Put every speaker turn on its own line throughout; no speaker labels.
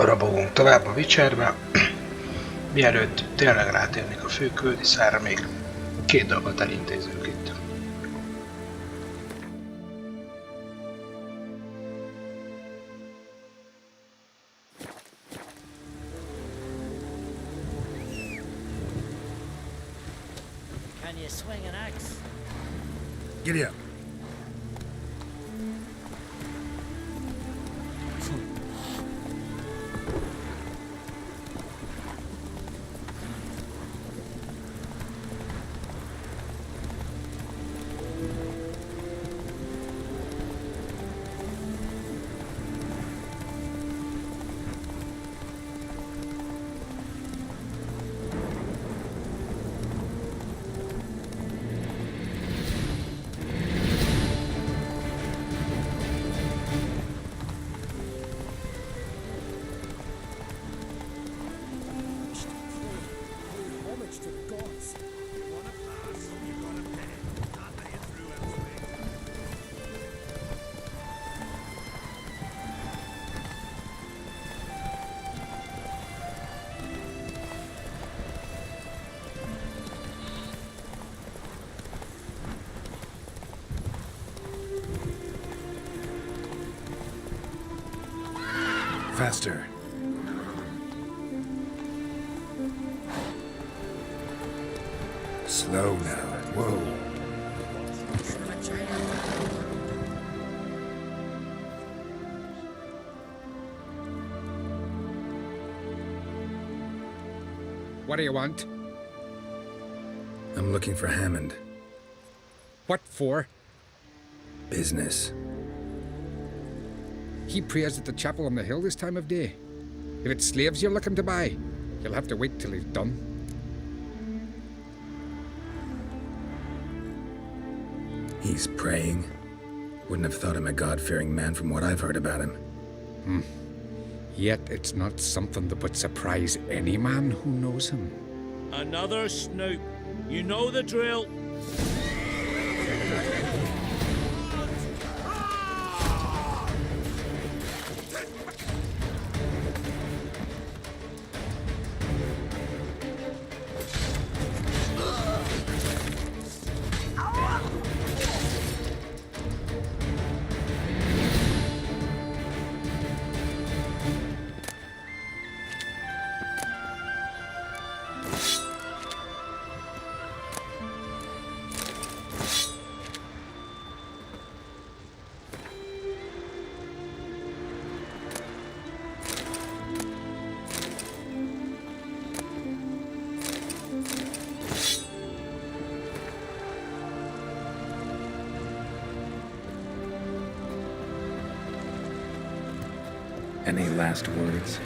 rabogunk tovább a Witcherbe. Mielőtt tényleg rátérnék a fő küldiszára, még két dolgot elintézünk itt.
Can you swing an axe?
Giddy up. Faster. Slow now. Whoa.
What do you want?
I'm looking for Hammond.
What for?
Business.
He prays at the chapel on the hill this time of day. If it's slaves you're looking to buy, you'll have to wait till he's done.
He's praying. Wouldn't have thought him a God-fearing man from what I've heard about him.
Yet it's not something that would surprise any man who knows him.
Another snoop. You know the drill.
Any last words?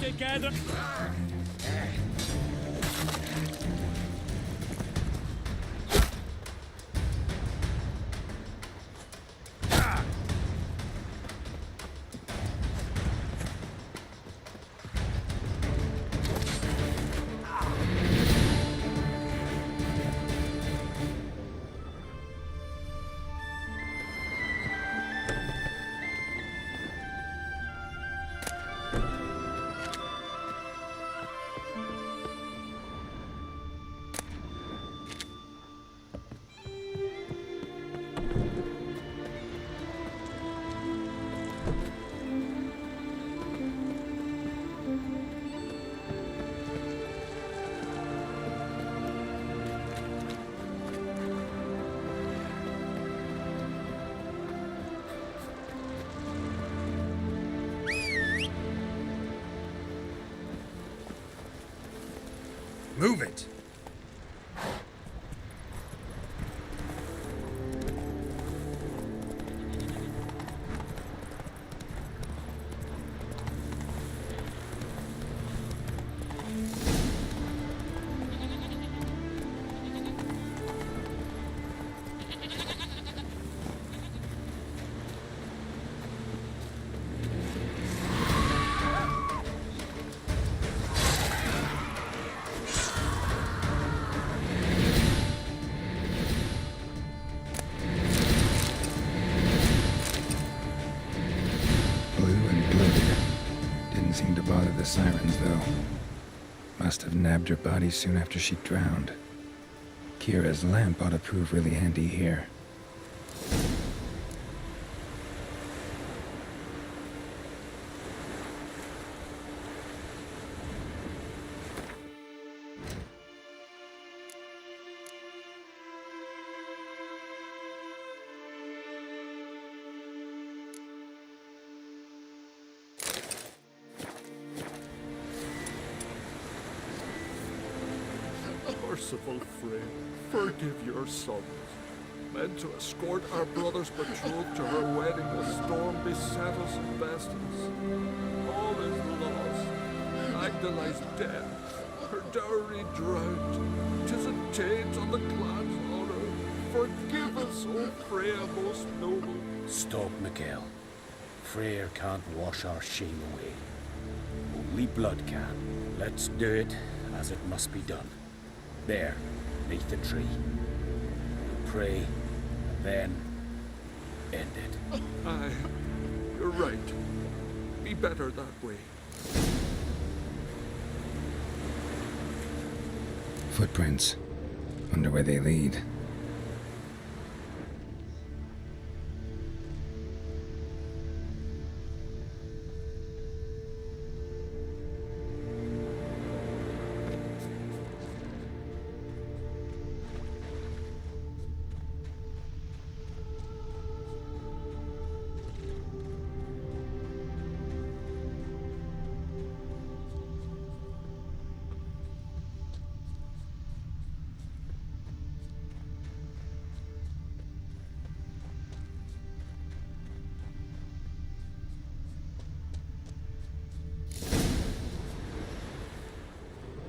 Together.
Move it! seem to bother the sirens, though. Must have nabbed her body soon after she drowned. Kira's lamp ought to prove really handy here.
Merciful Frey, forgive your sons. Meant to escort our brother's betrothed to her wedding, a storm beset us and bested us. All is lost. Agda lies dead, her dowry drowned. 'Tis a taint on the clan's honor. Forgive us, O Freya most noble.
Stop, Miguel. Freyr can't wash our shame away. Only blood can. Let's do it as it must be done. There, beneath the tree. Pray, and then end it.
Aye, you're right. Be better that way.
Footprints. Wonder where they lead.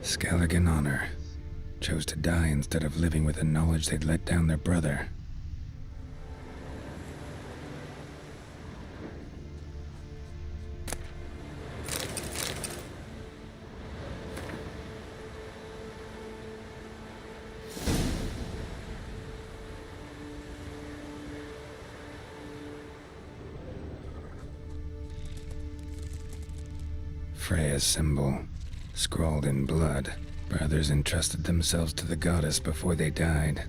Skelligan Honor chose to die instead of living with the knowledge they'd let down their brother. Freya's symbol. Scrawled in blood, brothers entrusted themselves to the goddess before they died.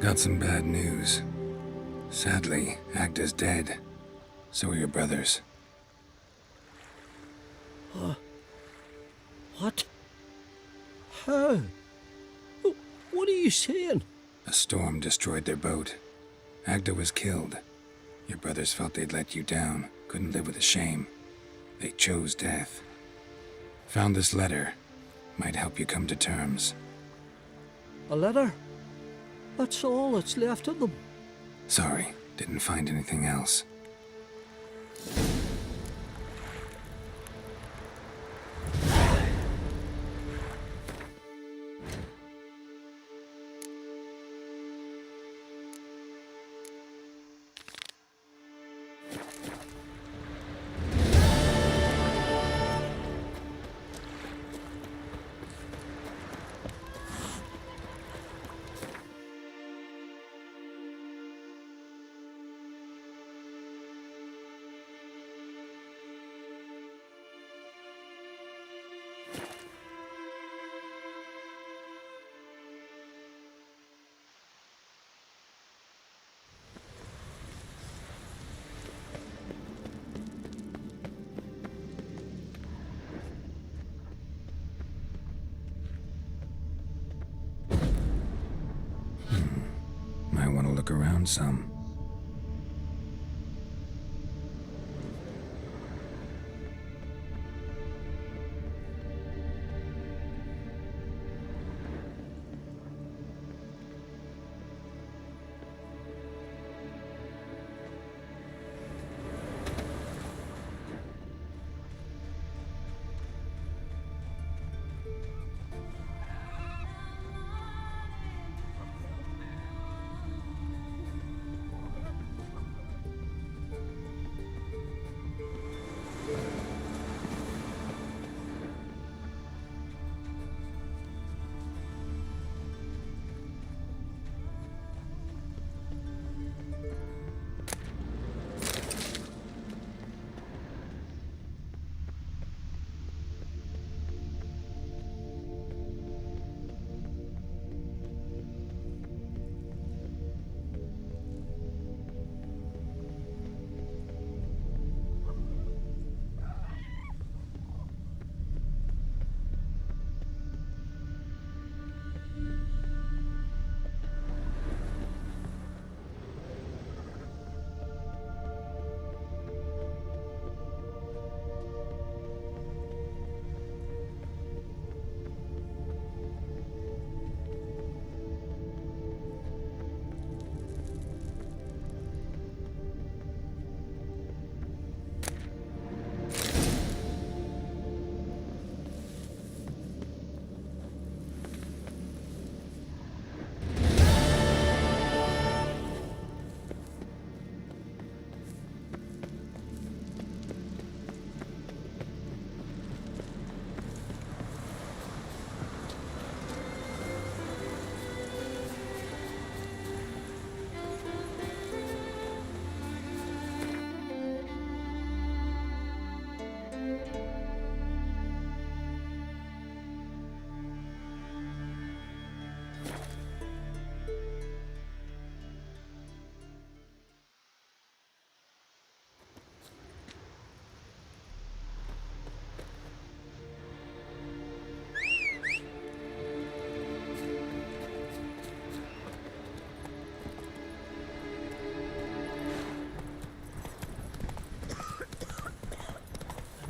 Got some bad news. Sadly, Agda's dead. So are your brothers.
What? How? What are you saying?
A storm destroyed their boat. Agda was killed. Your brothers felt they'd let you down, couldn't live with the shame. They chose death. Found this letter. Might help you come to terms.
A letter? That's all that's left of them.
Sorry, didn't find anything else. Might want to look around some.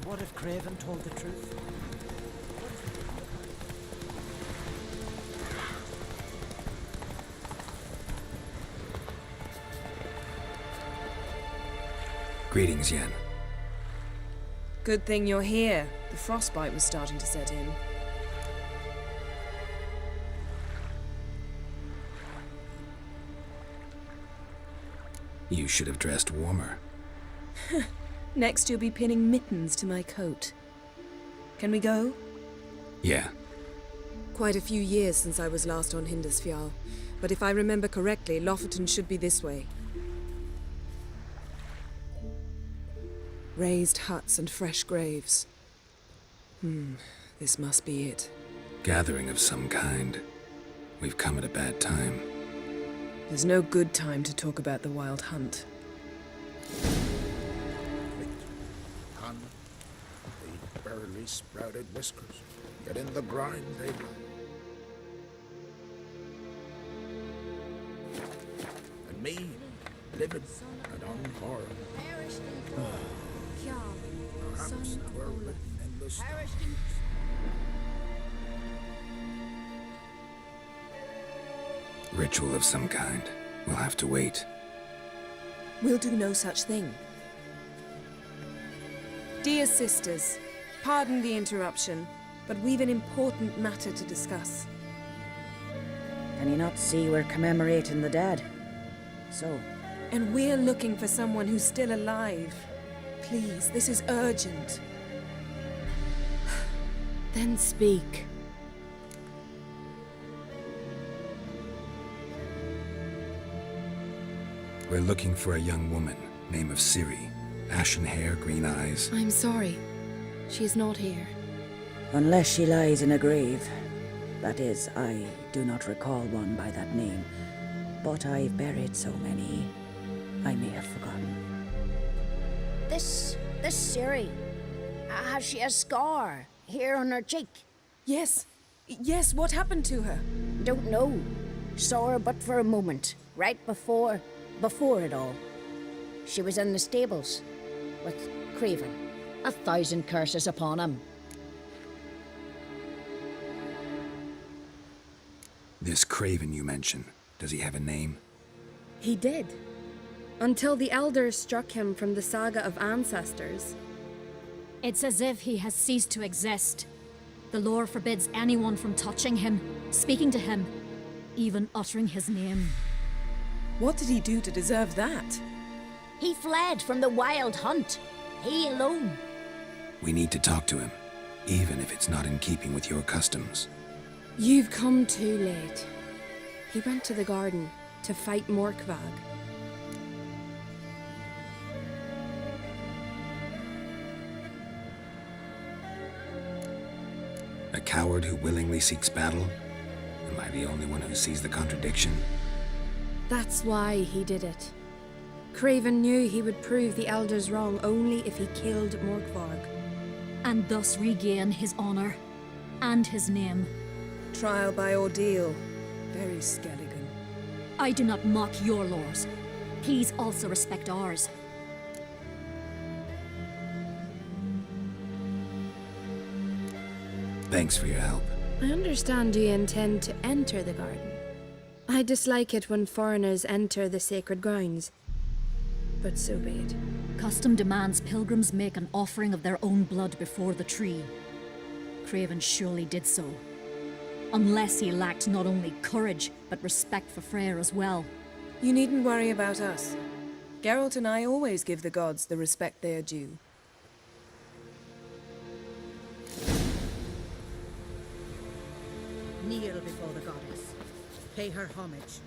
What if Craven told the truth?
Greetings, Yen.
Good thing you're here. The frostbite was starting to set in.
You should have dressed warmer.
Next you'll be pinning mittens to my coat. Can we go?
Yeah.
Quite a few years since I was last on Hindisfjall, but if I remember correctly, Lofoten should be this way. Raised huts and fresh graves. This must be it.
Gathering of some kind. We've come at a bad time.
There's no good time to talk about the wild hunt.
Hun, they barely sprouted whiskers, yet in the grind they run. And me, living and unharmed. Perhaps 'twere written in the stars.
Ritual of some kind. We'll have to wait.
We'll do no such thing. Dear sisters, pardon the interruption, but we've an important matter to discuss.
Can you not see we're commemorating the dead? So?
And we're looking for someone who's still alive. Please, this is urgent. Then speak.
We're looking for a young woman, name of Ciri. Ashen hair, green eyes.
I'm sorry. She is not here.
Unless she lies in a grave. That is, I do not recall one by that name. But I've buried so many, I may have forgotten.
This Ciri, has she a scar here on her cheek?
Yes. Yes, what happened to her?
Don't know. Saw her but for a moment, right before it all. She was in the stables with Craven. 1,000 curses upon him.
This Craven you mention, does he have a name?
He did. Until the elders struck him from the saga of ancestors.
It's as if he has ceased to exist. The lore forbids anyone from touching him, speaking to him, even uttering his name.
What did he do to deserve that?
He fled from the wild hunt. He alone.
We need to talk to him, even if it's not in keeping with your customs.
You've come too late. He went to the garden to fight Morkvag.
A coward who willingly seeks battle? Am I the only one who sees the contradiction?
That's why he did it. Craven knew he would prove the elders wrong only if he killed Morkvag.
And thus regain his honor and his name.
Trial by ordeal. Very Skelligan.
I do not mock your laws. Please also respect ours.
Thanks for your help.
I understand you intend to enter the garden. I dislike it when foreigners enter the sacred grounds. But so be it.
Custom demands pilgrims make an offering of their own blood before the tree. Craven surely did so. Unless he lacked not only courage, but respect for Freyr as well.
You needn't worry about us. Geralt and I always give the gods the respect they are due.
Kneel before the goddess. Pay her homage.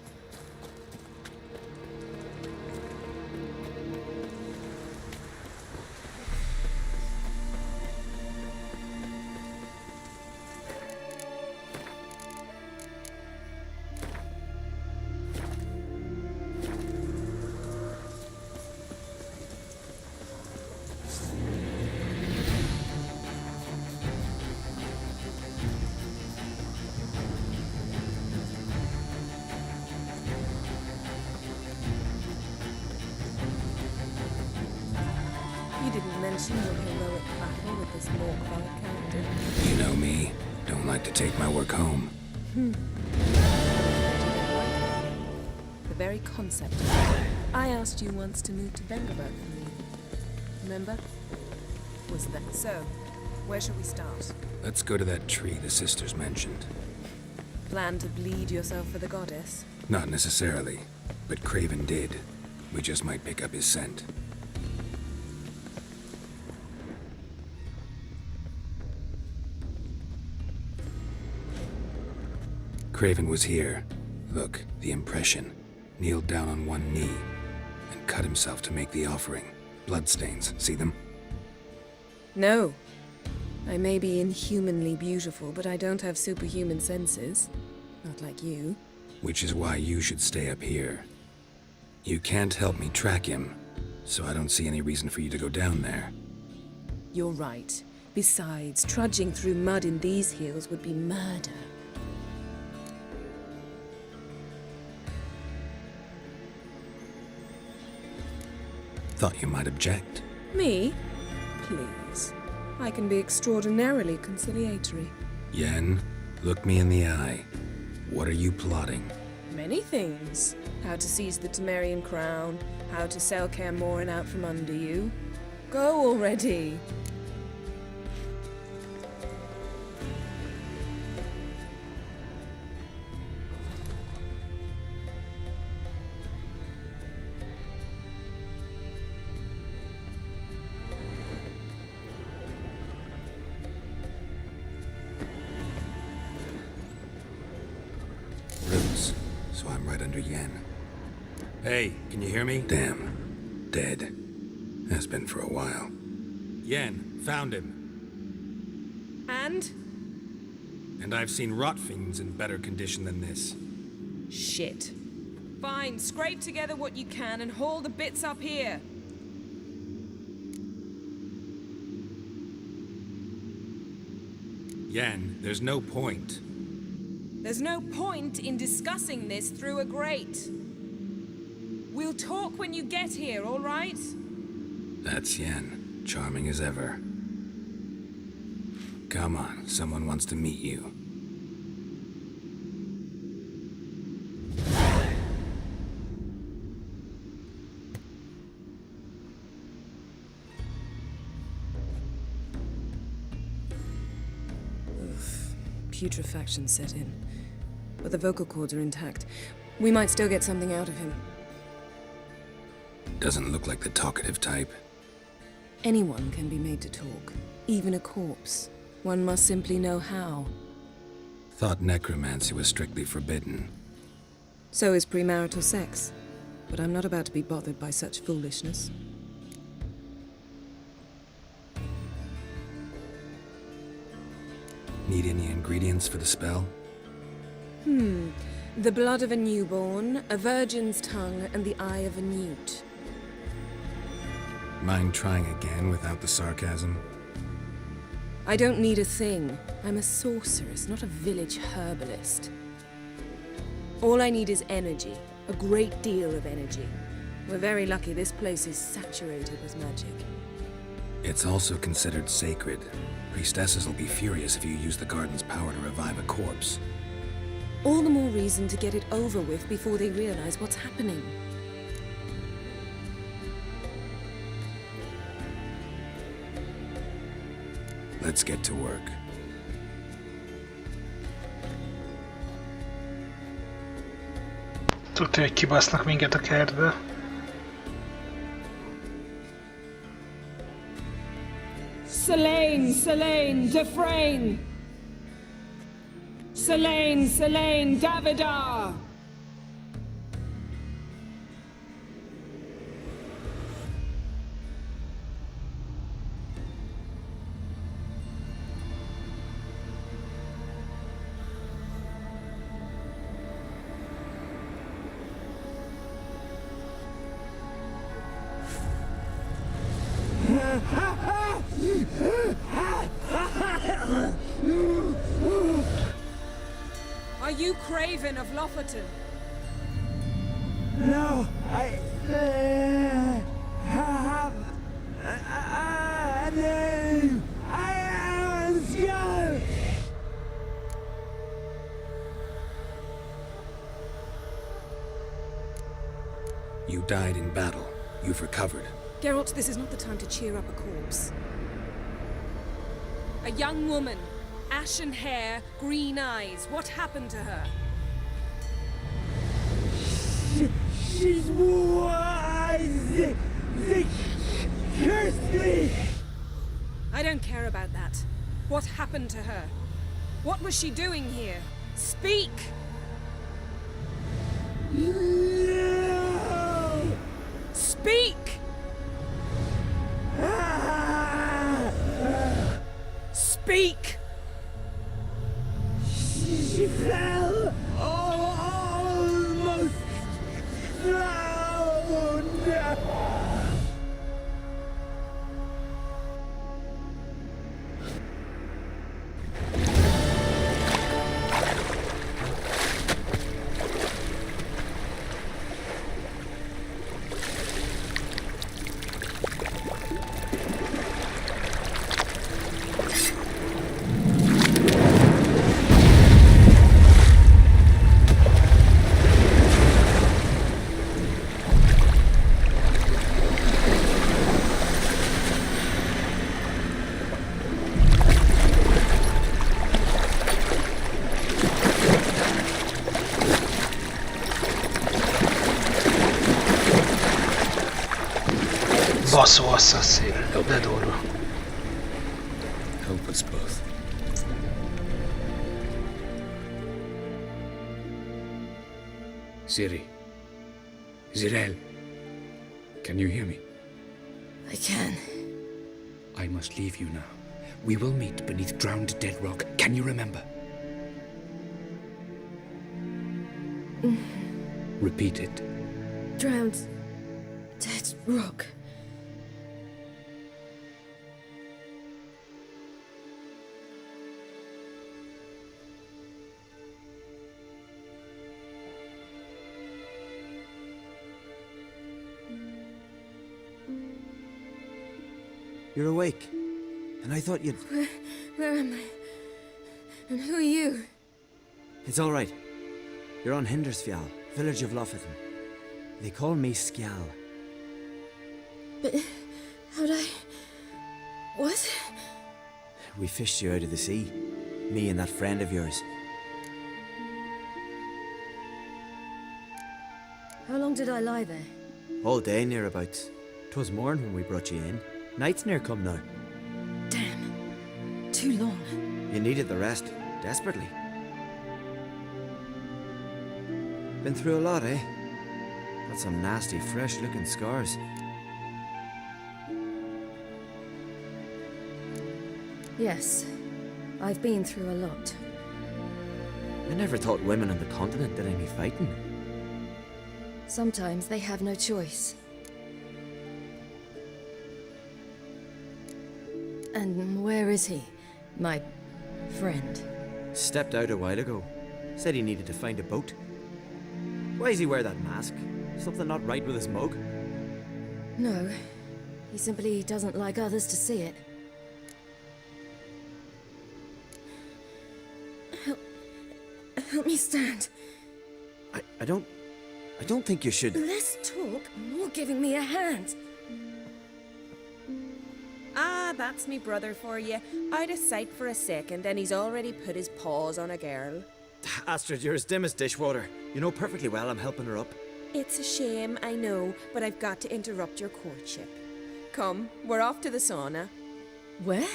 You didn't mention your heroic battle with this Morkvag character.
You know me. Don't like to take my work home.
The very concept. I asked you once to move to Vengerberg for me. Remember? Was that so? Where shall we start?
Let's go to that tree the sisters mentioned.
Plan to bleed yourself for the goddess?
Not necessarily, but Craven did. We just might pick up his scent. Craven was here. Look, the impression. Kneeled down on one knee and cut himself to make the offering. Bloodstains, see them?
No. I may be inhumanly beautiful, but I don't have superhuman senses. Not like you.
Which is why you should stay up here. You can't help me track him, so I don't see any reason for you to go down there.
You're right. Besides, trudging through mud in these hills would be murder.
Thought you might object.
Me? Please. I can be extraordinarily conciliatory.
Yen, look me in the eye. What are you plotting?
Many things. How to seize the Temerian crown, how to sell Kaer Morhen out from under you. Go already!
So I'm right under Yen. Hey, can you hear me? Damn. Dead. Has been for a while. Yen, found him.
And? hand?
And I've seen rot fiends in better condition than this.
Shit. Fine, scrape together what you can and haul the bits up here.
Yen, there's no point.
There's no point in discussing this through a grate. We'll talk when you get here, all right?
That's Yen, charming as ever. Come on, someone wants to meet you.
Putrefaction set in. But the vocal cords are intact. We might still get something out of him.
Doesn't look like the talkative type.
Anyone can be made to talk. Even a corpse. One must simply know how.
Thought necromancy was strictly forbidden.
So is premarital sex. But I'm not about to be bothered by such foolishness.
Need any ingredients for the spell?
The blood of a newborn, a virgin's tongue, and the eye of a newt.
Mind trying again without the sarcasm?
I don't need a thing. I'm a sorceress, not a village herbalist. All I need is energy. A great deal of energy. We're very lucky this place is saturated with magic.
It's also considered sacred. Priestesses will be furious if you use the garden's power to revive a corpse.
All the more reason to get it over with before they realize what's happening.
Let's get to work.
Tudja, hogy kibasznak minket a kertbe.
Selene, Selene, Defrain! Selene, Selene, Davidar!
Are you Craven of Lofferton?
No, I have a name. I am a Skull.
You died in battle. You've recovered.
Geralt, this is not the time to cheer up a corpse. A young woman. Ashen hair, green eyes. What happened to her?
She's wise. They cursed me.
I don't care about that. What happened to her? What was she doing here? Speak!
No!
Speak! Speak!
She fell almost drowned.
Baszó asszaszín, de durva.
Help us both.
Ciri. Zirel. Can you hear me?
I can.
I must leave you now. We will meet beneath drowned dead rock. Can you remember? Repeat it.
Drowned. Dead rock.
You're awake. And I thought you'd...
Where am I? And who are you?
It's all right. You're on Hindersfjall, village of Lofothin. They call me Skjal.
But how'd I... What?
We fished you out of the sea. Me and that friend of yours.
How long did I lie there?
All day nearabouts. 'Twas morn when we brought you in. Night's near come now.
Damn. Too long.
You needed the rest, desperately. Been through a lot, eh? Got some nasty, fresh-looking scars.
Yes. I've been through a lot.
I never thought women on the continent did any fighting.
Sometimes they have no choice. And where is he? My friend.
Stepped out a while ago. Said he needed to find a boat. Why does he wear that mask? Something not right with his mug?
No. He simply doesn't like others to see it. Help me stand.
I don't think you should...
Less talk, more giving me a hand.
Ah, that's me brother for you. Out of sight for a second, and he's already put his paws on a girl.
Astrid, you're as dim as dishwater. You know perfectly well I'm helping her up.
It's a shame, I know, but I've got to interrupt your courtship. Come, we're off to the sauna.
Where?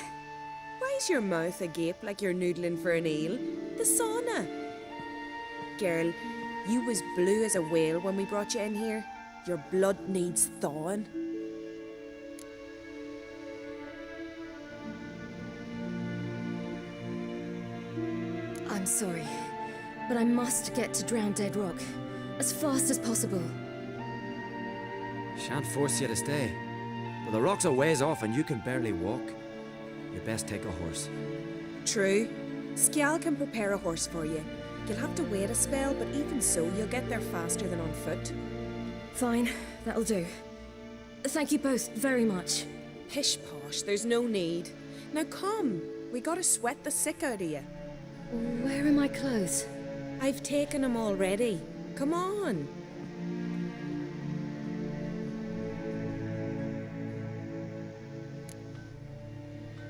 Why's your mouth agape like you're noodling for an eel? The sauna. Girl, you was blue as a whale when we brought you in here. Your blood needs thawing.
I'm sorry, but I must get to Drowned Dead Rock as fast as possible.
Shan't force you to stay. But the rock's a ways off and you can barely walk. You best take a horse.
True. Skjal can prepare a horse for you. You'll have to wait a spell, but even so, you'll get there faster than on foot.
Fine, that'll do. Thank you both very much.
Pish posh, there's no need. Now come, we gotta sweat the sick out of you.
Where are my clothes?
I've taken them already. Come on.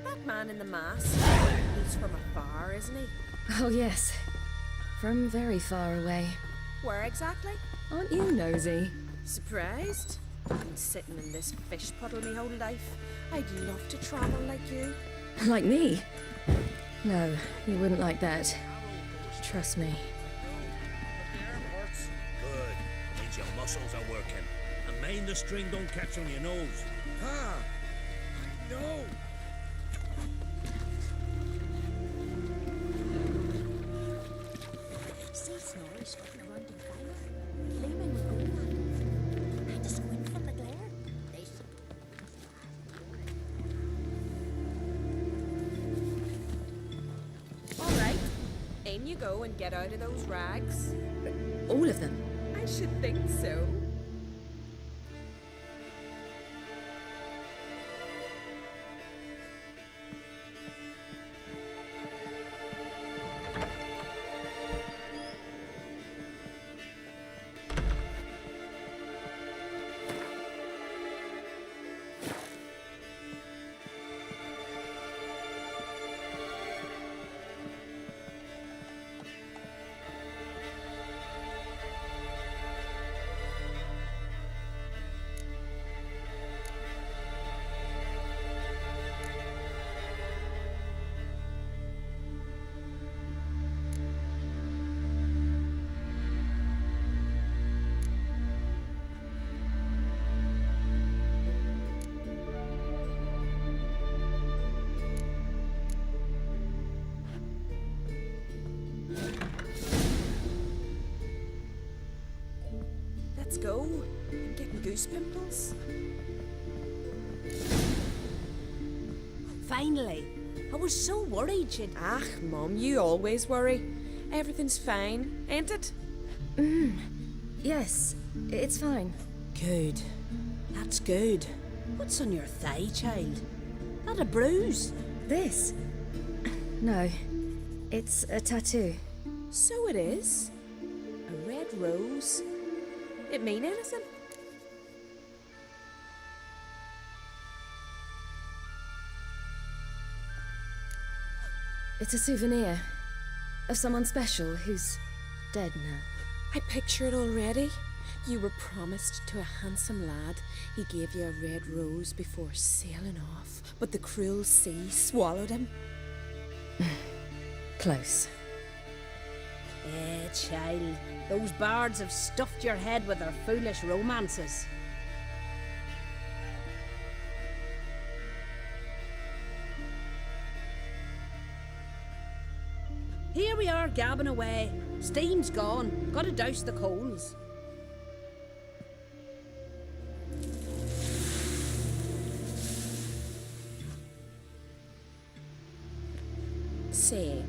That man in the mask, he's from afar, isn't he?
Oh yes, from very far away.
Where exactly?
Aren't you nosy?
Surprised? I've been sitting in this fish puddle my whole life. I'd love to travel like you.
Like me? No, you wouldn't like that. Trust me.
Good. Means your muscles are working. And mind the string don't catch on your nose.
Ah! No!
See Snorri strutting around in fire. Gleaming with gold on him. I had to squint from the glare.
All right. In you go and get out of those rags.
All of them?
I should think so. go. I'm getting goose pimples.
Finally. I was so worried she'd...
Ah, Mum, you always worry. Everything's fine, ain't it?
Yes, it's fine.
Good. That's good. What's on your thigh, child? That a bruise?
This? No. It's a tattoo.
So it is. A red rose. It mean anything?
It's a souvenir of someone special who's dead now.
I picture it already. You were promised to a handsome lad. He gave you a red rose before sailing off, but the cruel sea swallowed him.
Close.
Child. Those bards have stuffed your head with their foolish romances. Here we are, gabbing away. Steam's gone. Gotta douse the coals.
Say,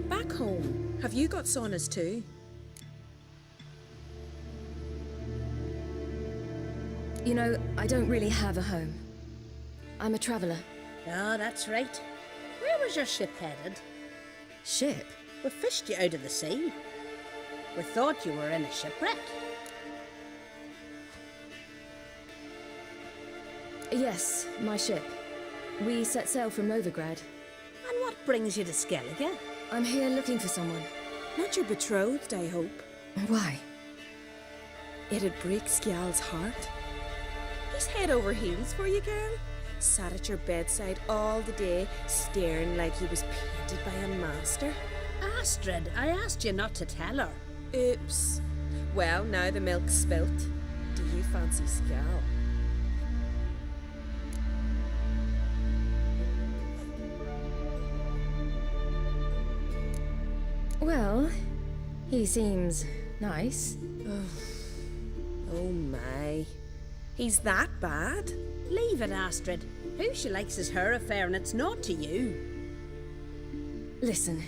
back home, have you got saunas too?
You know, I don't really have a home. I'm a traveller.
Ah, that's right. Where was your ship headed?
Ship?
We fished you out of the sea. We thought you were in a shipwreck.
Yes, my ship. We set sail from Novigrad.
And what brings you to Skellige?
I'm here looking for someone.
Not your betrothed, I hope.
Why?
It'd break Skjal's heart. He's head over heels for you, girl. Sat at your bedside all the day, staring like he was painted by a master.
Astrid, I asked you not to tell her.
Oops. Well, now the milk's spilt. Do you fancy Skjal?
Well, he seems nice.
Oh my. He's that bad?
Leave it, Astrid. Who she likes is her affair and it's not to you.
Listen,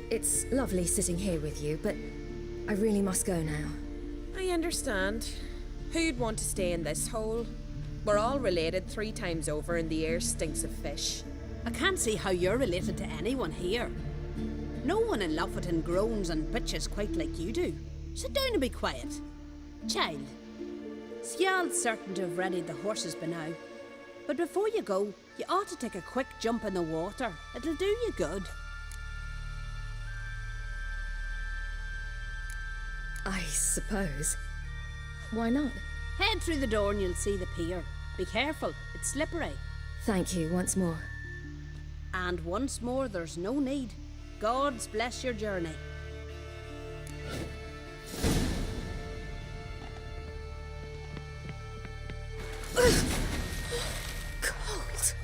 it's lovely sitting here with you, but I really must go now.
I understand. Who'd want to stay in this hole? We're all related 3 times over and the air stinks of fish.
I can't see how you're related to anyone here. No one in Lofferton groans and bitches quite like you do. Sit down and be quiet. Child, Skjal's certain to have readied the horses by now. But before you go, you ought to take a quick jump in the water. It'll do you good.
I suppose. Why not?
Head through the door and you'll see the pier. Be careful, it's slippery.
Thank you once more.
And once more, there's no need. God's bless your journey.
Cold.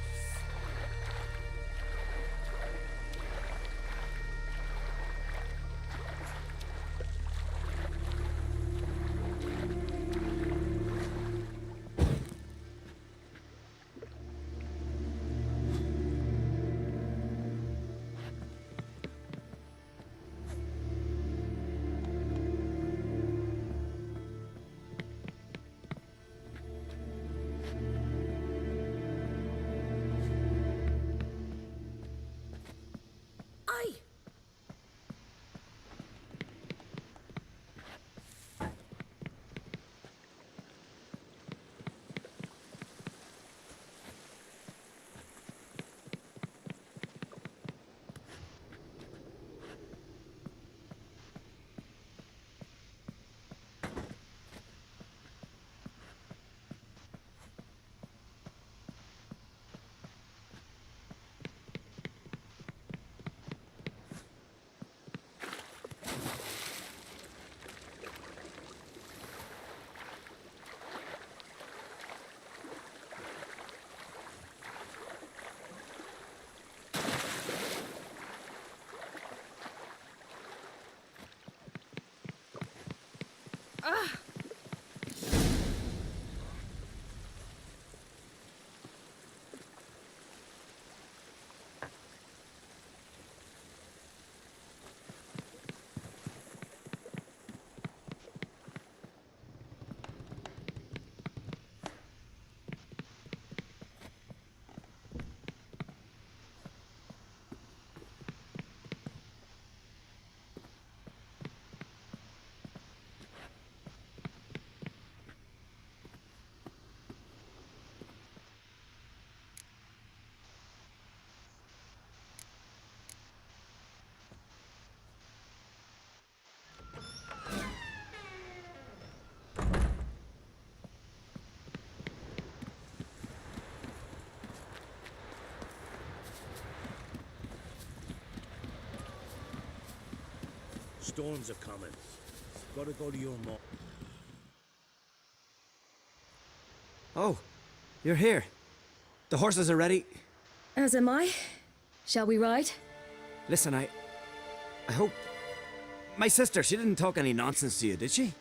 Storms are coming. Gotta go to your mom.
Oh, you're here. The horses are ready.
As am I. Shall we ride?
Listen, I hope... My sister, she didn't talk any nonsense to you, did she?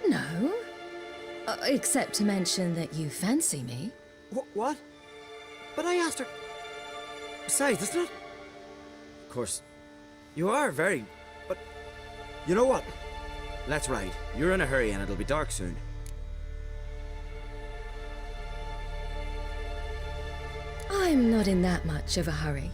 No. Except to mention that you fancy me.
What? But I asked her... Besides, it's not... Of course, you are very... But... You know what? Let's ride. You're in a hurry and it'll be dark soon.
I'm not in that much of a hurry.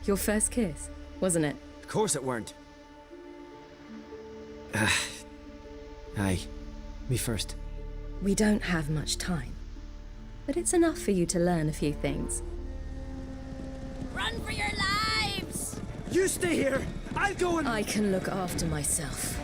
Your first kiss, wasn't it?
Of course it weren't. Aye. Me first.
We don't have much time. But it's enough for you to learn a few things.
Run for your lives!
You stay here! I'll go and...
I can look after myself.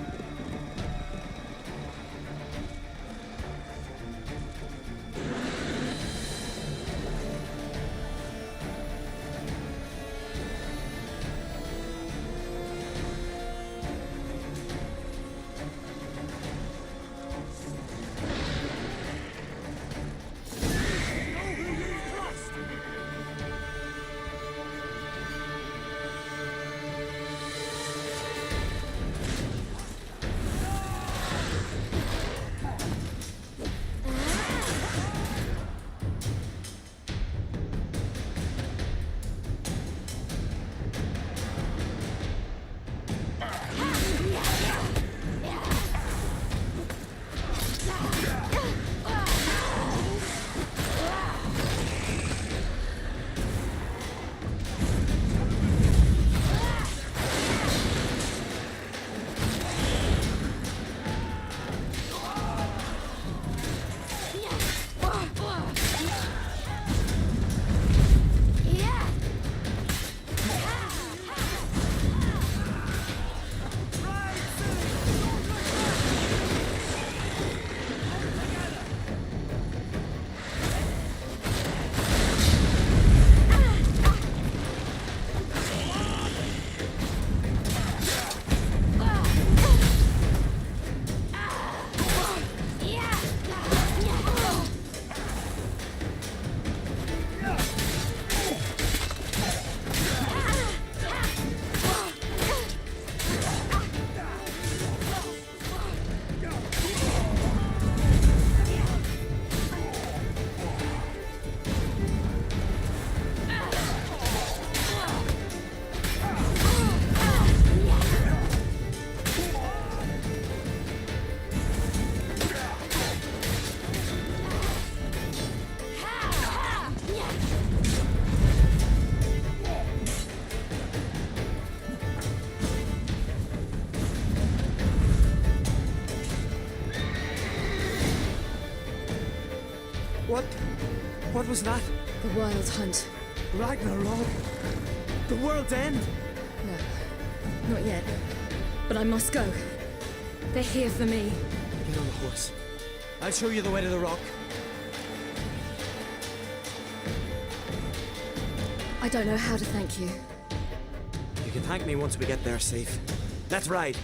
What was that?
The Wild Hunt.
Ragnarok? The world's end?
No, not yet. But I must go. They're here for me.
Get on the horse. I'll show you the way to the rock.
I don't know how to thank you.
You can thank me once we get there safe. Let's ride.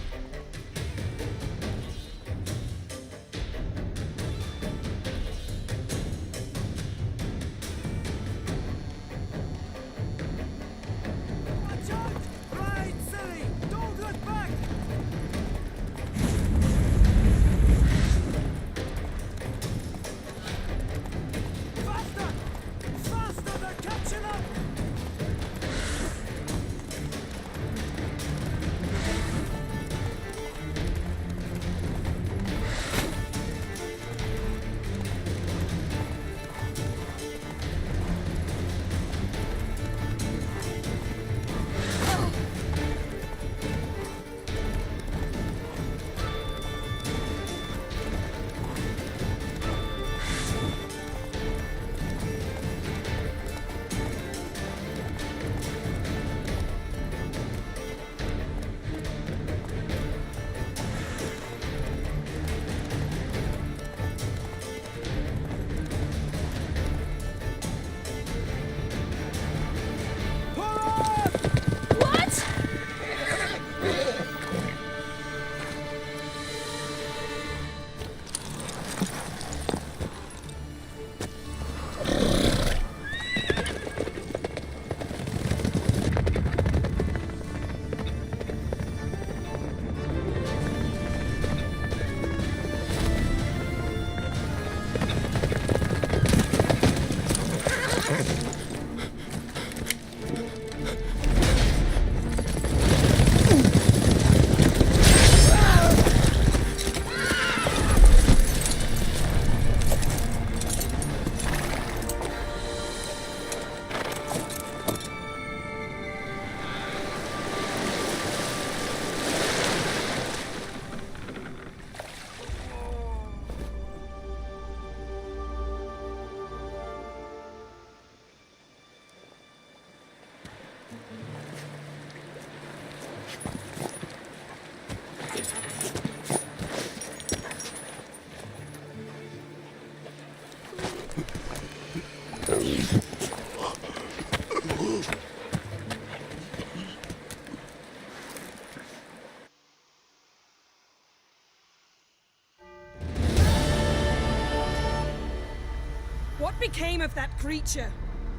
became of that creature?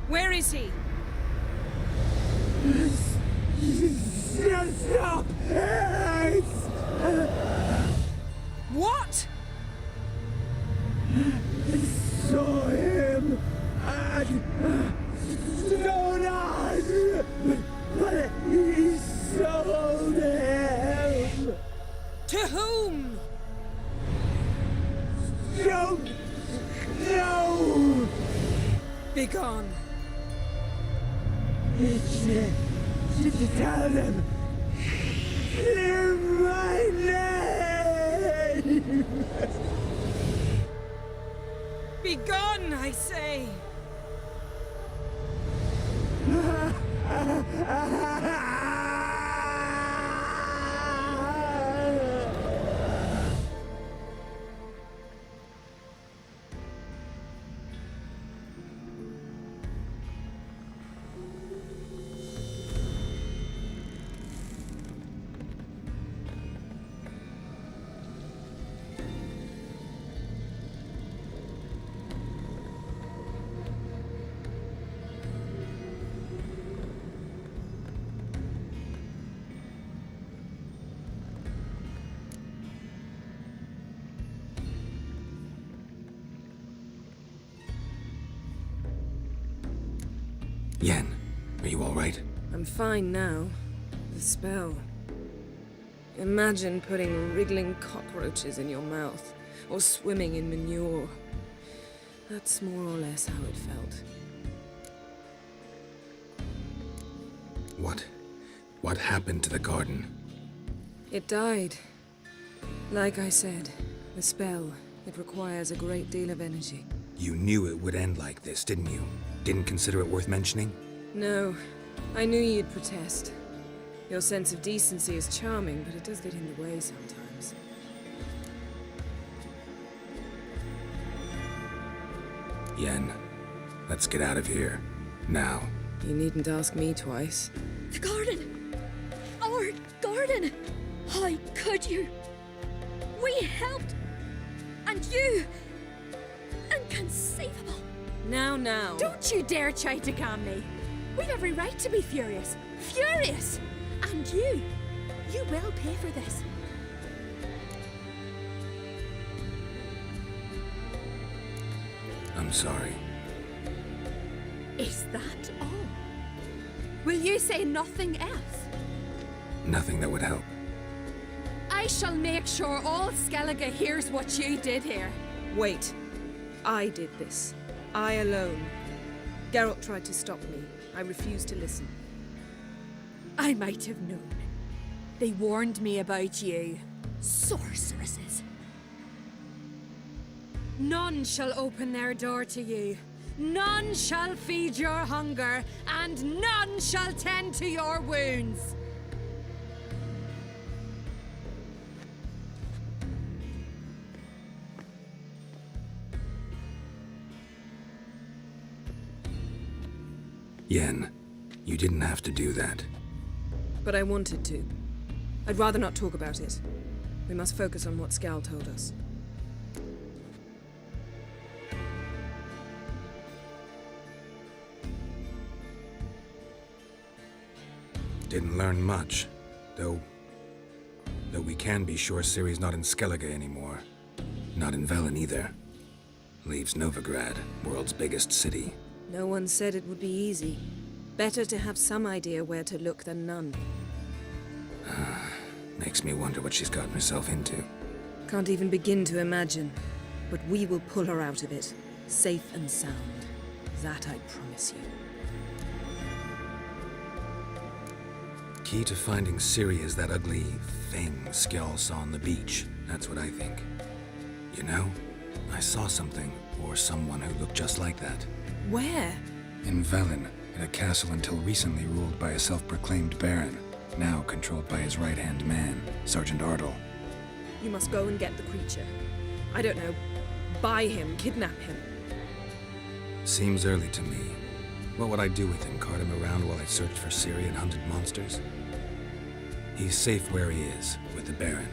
Where is he?
Stop!
What?
Saw him at Stone Eye, but he sold him.
To whom?
Don't know.
Begone.
Tell them. Clear my name.
Begone, I say.
Yen, are you all right?
I'm fine now. The spell. Imagine putting wriggling cockroaches in your mouth, or swimming in manure. That's more or less how it felt.
What happened to the garden?
It died. Like I said, the spell, it requires a great deal of energy.
You knew it would end like this, didn't you? Didn't consider it worth mentioning?
No, I knew you'd protest. Your sense of decency is charming, but it does get in the way sometimes.
Yen, let's get out of here. Now.
You needn't ask me twice.
The garden! Our garden! How could you? We helped! And you! Inconceivable!
Now.
Don't you dare try to calm me! We've every right to be furious! Furious! And you will pay for this.
I'm sorry.
Is that all? Will you say nothing else?
Nothing that would help.
I shall make sure all Skellige hears what you did here.
Wait. I did this. I alone. Geralt tried to stop me. I refused to listen.
I might have known. They warned me about you. Sorceresses. None shall open their door to you. None shall feed your hunger, and none shall tend to your wounds.
Yen, you didn't have to do that.
But I wanted to. I'd rather not talk about it. We must focus on what Skal told us.
Didn't learn much, though we can be sure Ciri's not in Skellige anymore. Not in Velen either. Leaves Novigrad, world's biggest city.
No one said it would be easy. Better to have some idea where to look than none.
Makes me wonder what she's gotten herself into.
Can't even begin to imagine. But we will pull her out of it, safe and sound. That I promise you.
Key to finding Ciri is that ugly thing Skjall saw on the beach. That's what I think. You know, I saw something, or someone who looked just like that.
Where?
In Velen, in a castle until recently ruled by a self-proclaimed baron, now controlled by his right-hand man, Sergeant Ardle.
You must go and get the creature. I don't know. Buy him, kidnap him.
Seems early to me. What would I do with him? Cart him around while I searched for Ciri and hunted monsters? He's safe where he is, with the Baron.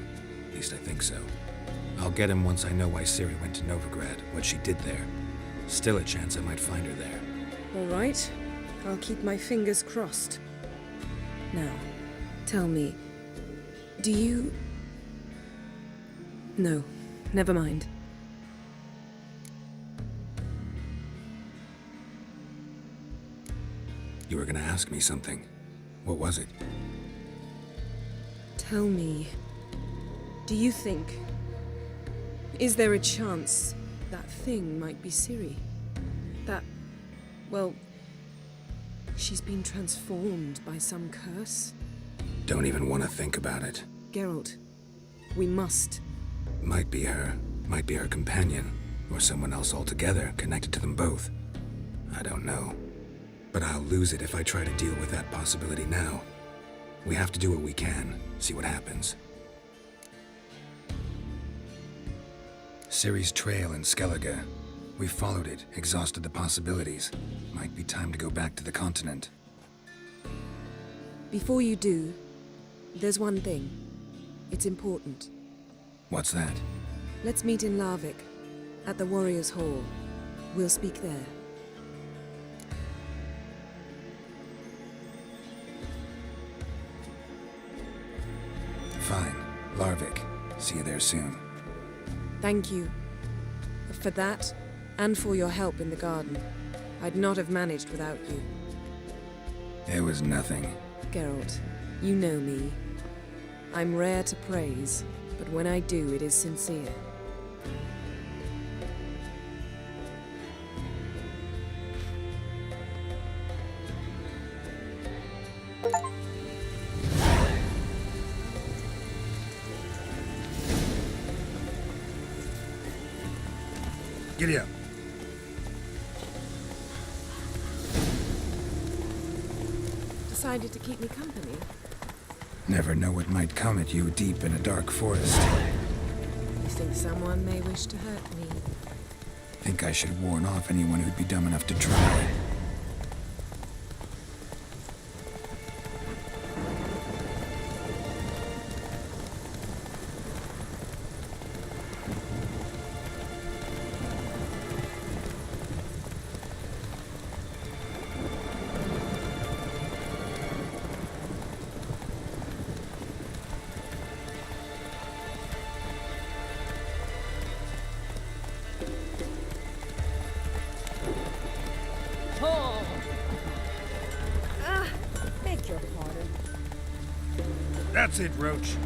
At least I think so. I'll get him once I know why Ciri went to Novigrad, what she did there. Still a chance I might find her there.
All right. I'll keep my fingers crossed. Now, tell me, do you... No, never mind.
You were gonna ask me something. What was it?
Tell me, do you think... Is there a chance that thing might be Ciri? That... well... she's been transformed by some curse?
Don't even want to think about it.
Geralt, we must.
Might be her companion, or someone else altogether connected to them both. I don't know. But I'll lose it if I try to deal with that possibility now. We have to do what we can, see what happens. Ciri's trail in Skellige. We followed it, exhausted the possibilities. Might be time to go back to the continent.
Before you do, there's one thing. It's important.
What's that?
Let's meet in Larvik, at the Warriors' Hall. We'll speak there.
Fine. Larvik. See you there soon.
Thank you. For that, and for your help in the garden. I'd not have managed without you.
It was nothing.
Geralt, you know me. I'm rare to praise, but when I do, it is sincere.
Giddy up.
Decided to keep me company?
Never know what might come at you deep in a dark forest.
You think someone may wish to hurt me?
Think I should warn off anyone who'd be dumb enough to try.
Beg your pardon.
That's it, Roach.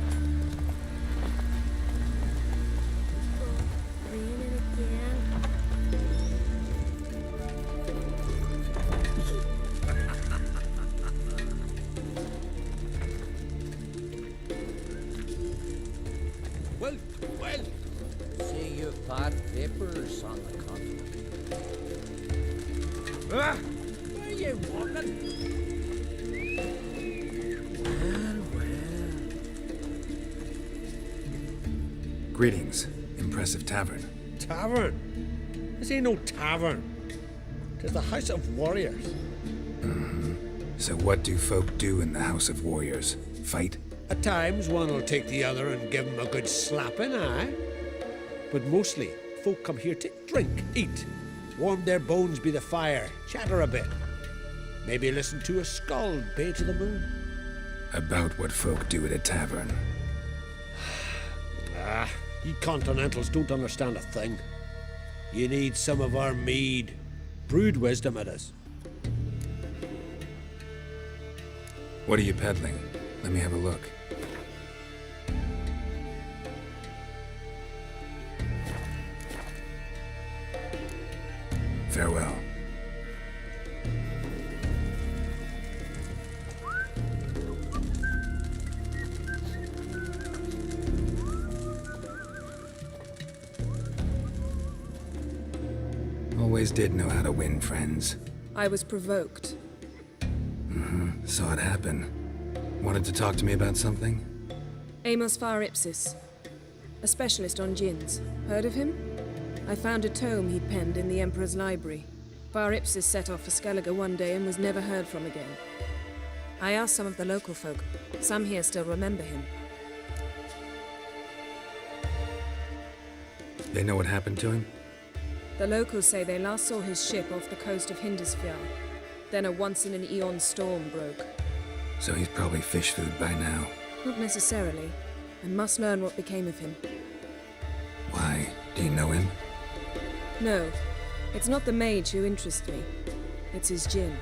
Well, see you've bad vapors on the continent. Where are you walking?
Greetings. Impressive tavern.
Tavern? This ain't no tavern. 'Tis the House of Warriors.
So what do folk do in the House of Warriors? Fight?
At times, one will take the other and give him a good slapping, aye? But mostly, folk come here to drink, eat, warm their bones by the fire, chatter a bit. Maybe listen to a skald bay to the moon.
About what folk do at a tavern.
You Continentals don't understand a thing. You need some of our mead. Brewed wisdom it is.
What are you peddling? Let me have a look. Farewell. Always did know how to win friends.
I was provoked.
Saw it happen. Wanted to talk to me about something?
Amos Far Ipsis, a specialist on djinns. Heard of him? I found a tome he'd penned in the Emperor's library. Far Ipsis set off for Skellige one day and was never heard from again. I asked some of the local folk. Some here still remember him.
They know what happened to him?
The locals say they last saw his ship off the coast of Hindisfjall. Then a once-in-an-eon storm broke.
So he's probably fish food by now.
Not necessarily. I must learn what became of him.
Why? Do you know him?
No. It's not the mage who interests me. It's his djinn.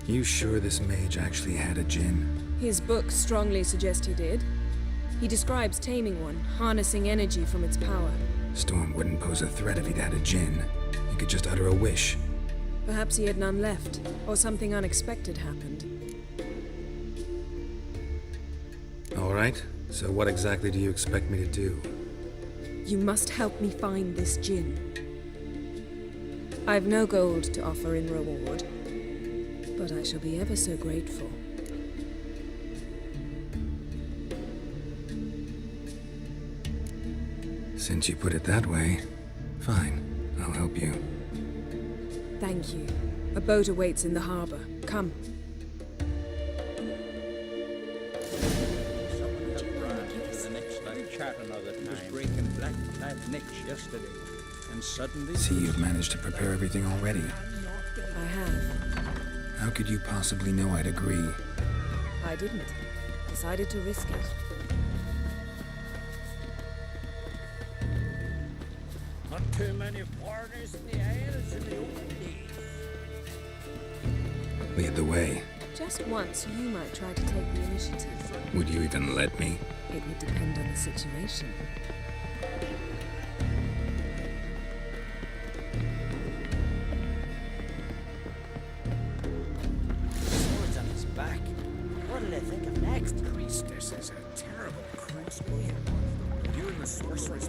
You sure this mage actually had a djinn?
His books strongly suggest he did. He describes taming one, harnessing energy from its power.
Storm wouldn't pose a threat if he'd had a djinn. He could just utter a wish.
Perhaps he had none left, or something unexpected happened.
All right, so what exactly do you expect me to do?
You must help me find this djinn. I've no gold to offer in reward, but I shall be ever so grateful.
Since you put it that way, fine, I'll help you.
Thank you. A boat awaits in the harbor. Come.
See, you've managed to prepare everything already.
I have.
How could you possibly know I'd agree?
I didn't. Decided to risk it.
Not too many foreigners in the Isles in the open days.
Lead the way.
Just once, you might try to take the initiative.
Would you even let me?
It would depend on the situation.
Swords on his back. What'll they think of next?
Priestess is a terrible crossbow. You and the sorceress.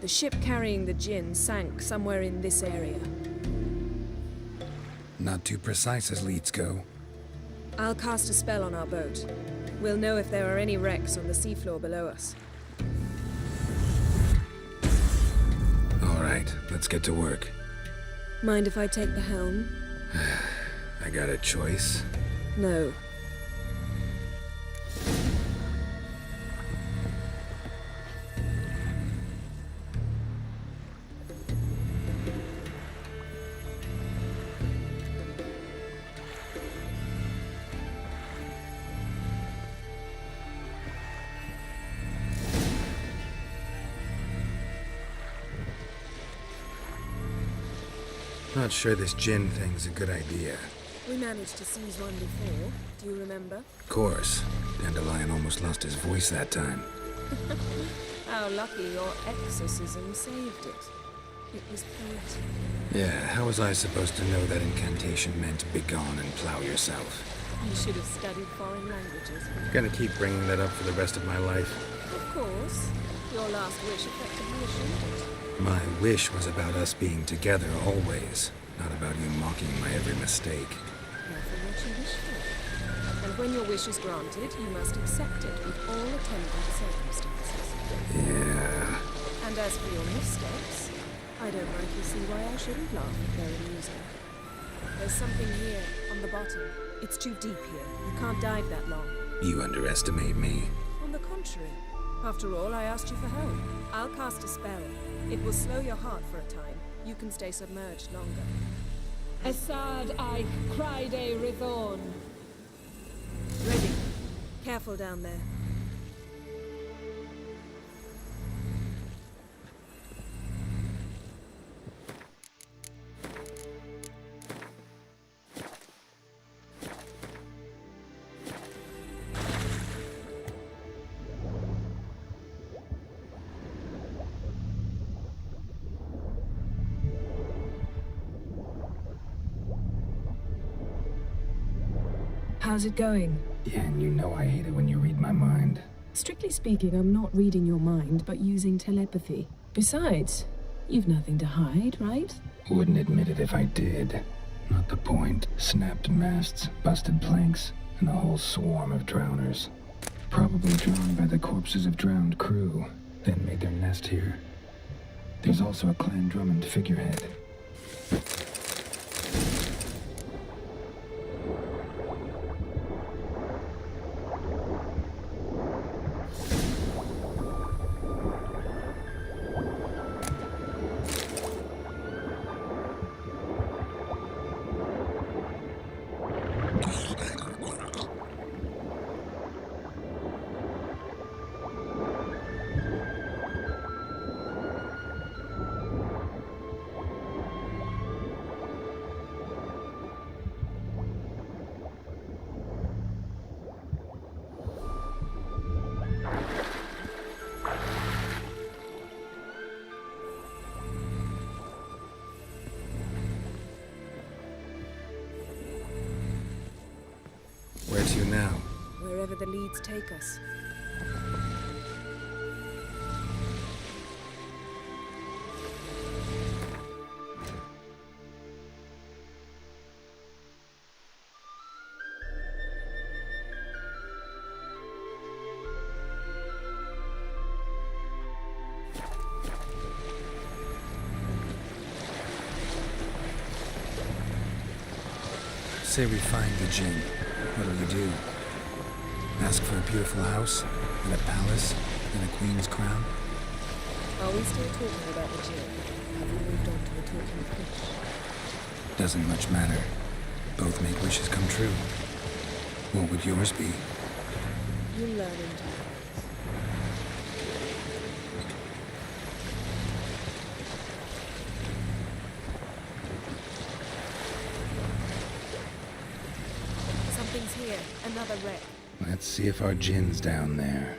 The ship carrying the djinn sank somewhere in this area.
Not too precise as leads go.
I'll cast a spell on our boat. We'll know if there are any wrecks on the seafloor below us.
All right, let's get to work.
Mind if I take the helm?
I got a choice.
No.
Not sure this djinn thing's a good idea.
We managed to seize one before. Do you remember?
Of course. Dandelion almost lost his voice that time.
How lucky your exorcism saved it. It was poetic.
Yeah, how was I supposed to know that incantation meant begone and plow yourself?
You should have studied foreign languages.
Gonna keep bringing that up for the rest of my life.
Of course. Your last wish effectively assumed it.
My wish was about us being together always, not about you mocking my every mistake.
Careful what you wish for. And when your wish is granted, you must accept it with all attendant circumstances.
Yeah.
And as for your missteps, I don't rightly see why I shouldn't laugh if they're amusing. There's something here, on the bottom. It's too deep here. You can't dive that long.
You underestimate me.
On the contrary. After all, I asked you for help. I'll cast a spell. It will slow your heart for a time. You can stay submerged longer. Assad I cried a Rithorn. Ready. Careful down there.
How's it going?
Yeah, and you know I hate it when you read my mind.
Strictly speaking, I'm not reading your mind, but using telepathy. Besides, you've nothing to hide, right?
Wouldn't admit it if I did. Not the point. Snapped masts, busted planks, and a whole swarm of drowners. Probably drawn by the corpses of drowned crew, then made their nest here. There's also a Clan Drummond figurehead. Where to now?
Wherever the leads take us.
Say we find the Jinn. What'll you do? Ask for a beautiful house, and a palace, and a queen's crown?
Are we still talking about the Jinn? Have we moved on to the talking fish?
Doesn't much matter. Both make wishes come true. What would yours be?
You'll learn in time. Something's here. Another wreck.
Let's see if our Jinn's down there.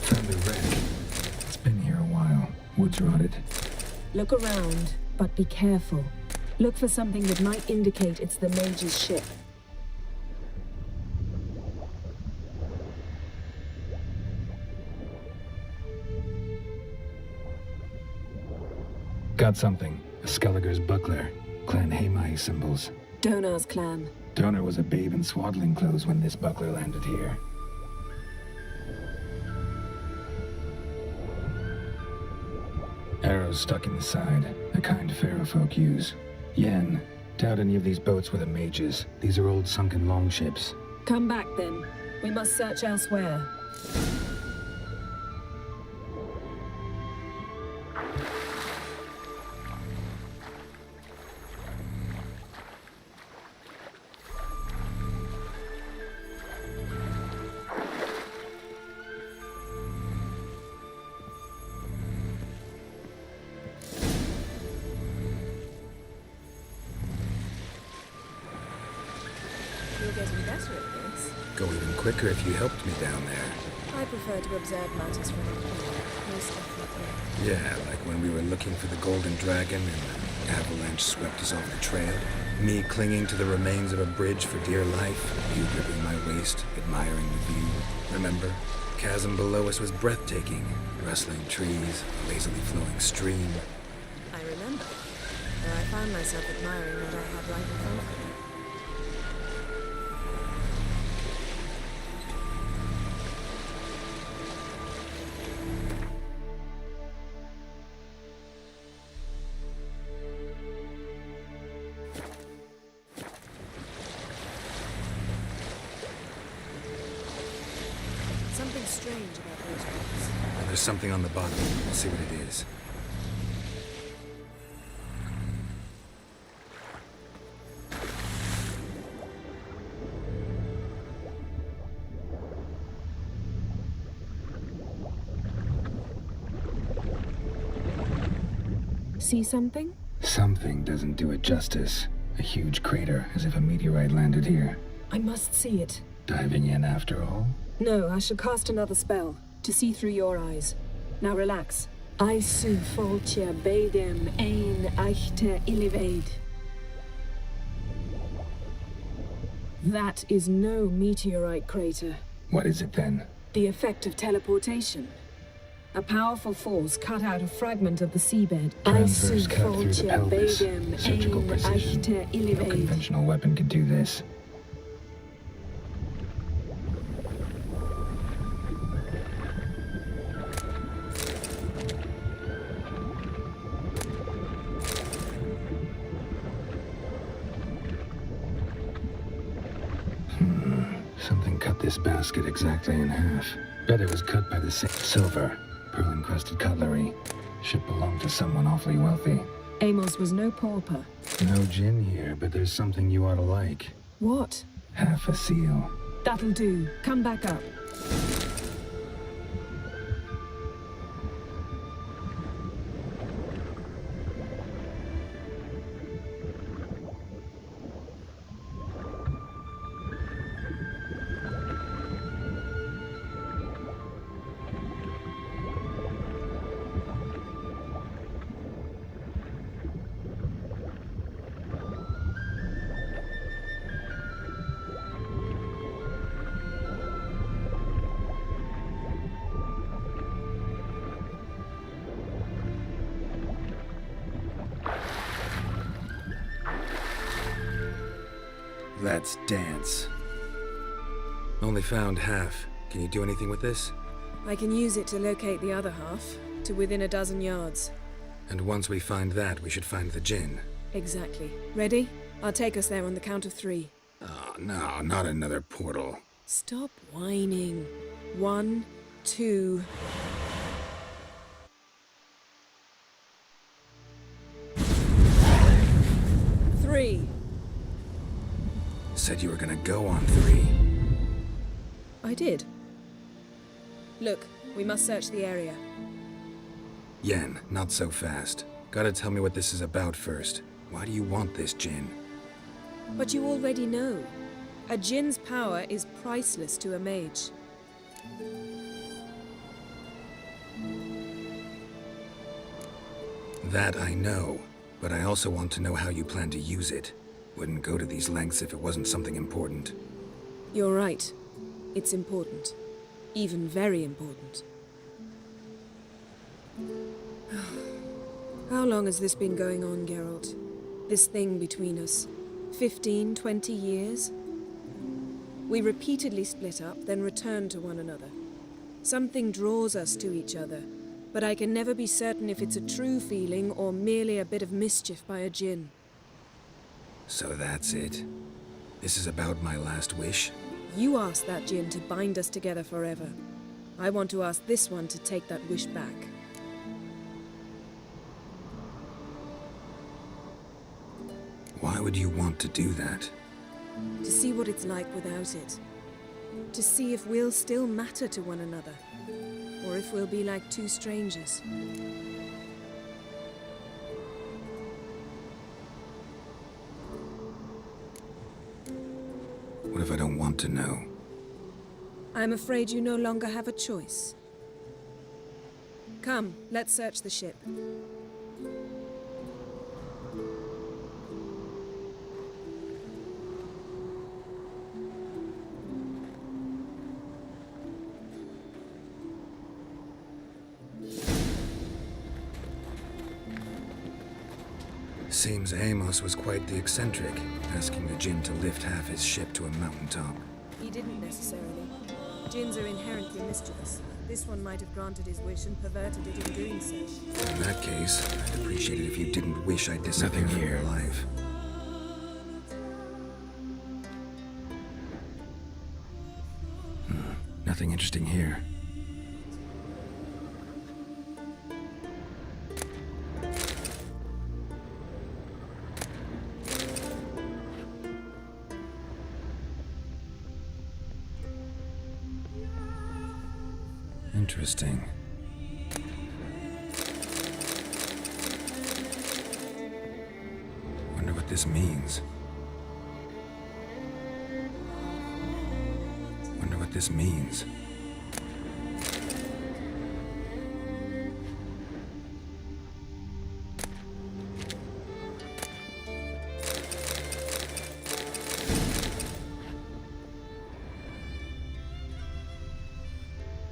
Found a wreck. It's been here a while. Wood's rotted.
Look around, but be careful. Look for something that might indicate it's the mage's ship.
Got something. A Skelliger's buckler. Clan Haemai symbols.
Donar's clan.
Donar was a babe in swaddling clothes when this buckler landed here. Arrows stuck in the side. A kind pharaoh folk use. Yen. Doubt any of these boats were the mages. These are old sunken longships.
Come back then. We must search elsewhere.
You're getting better at this.
Go even quicker if you helped me down there.
I prefer to observe matters from up here, most definitely.
Yeah, like when we were looking for the golden dragon and the avalanche swept us off the trail. Me clinging to the remains of a bridge for dear life. You gripping my waist, admiring the view. Remember? Chasm below us was breathtaking. Rustling trees, a lazily flowing stream.
I remember. Though I found myself admiring what I had right in front of me. Something strange about those rocks.
There's something on the bottom. We'll see what it is.
See something?
Something doesn't do it justice. A huge crater, as if a meteorite landed here.
I must see it.
Diving in after all?
No, I shall cast another spell, to see through your eyes. Now relax. I su foltia bedem ein eichte illivaid. That is no meteorite crater.
What is it then?
The effect of teleportation. A powerful force cut out a fragment of the seabed.
Transverse cut through the pelvis. Surgical precision. No
No
conventional weapon could do this. Something cut this basket exactly in half. Bet it was cut by the same silver, pearl-encrusted cutlery. Ship belonged to someone awfully wealthy.
Amos was no pauper.
No gin here, but there's something you ought to like.
What?
Half a seal.
That'll do. Come back up.
Let's dance. Only found half. Can you do anything with this?
I can use it to locate the other half, to within a dozen yards.
And once we find that, we should find the djinn.
Exactly. Ready? I'll take us there on the count of 3.
Oh, no, not another portal.
Stop whining. 1, 2... Three.
Said you were gonna go on 3.
I did. Look, we must search the area.
Yen, not so fast. Gotta tell me what this is about first. Why do you want this djinn?
But you already know. A djinn's power is priceless to a mage.
That I know, but I also want to know how you plan to use it. Wouldn't go to these lengths if it wasn't something important.
You're right. It's important. Even very important. How long has this been going on, Geralt? This thing between us? 15, 20 years? We repeatedly split up, then return to one another. Something draws us to each other, but I can never be certain if it's a true feeling or merely a bit of mischief by a djinn.
So that's it. This is about my last wish?
You asked that djinn to bind us together forever. I want to ask this one to take that wish back.
Why would you want to do that?
To see what it's like without it. To see if we'll still matter to one another. Or if we'll be like two strangers.
What if I don't want to know?
I'm afraid you no longer have a choice. Come, let's search the ship.
Seems Amos was quite the eccentric, asking the djinn to lift half his ship to a mountaintop.
He didn't necessarily. Djinns are inherently mischievous. This one might have granted his wish and perverted it in doing so.
In that case, I'd appreciate it if you didn't wish I'd disappear from your life. Nothing interesting here. Interesting. Wonder what this means. Wonder what this means.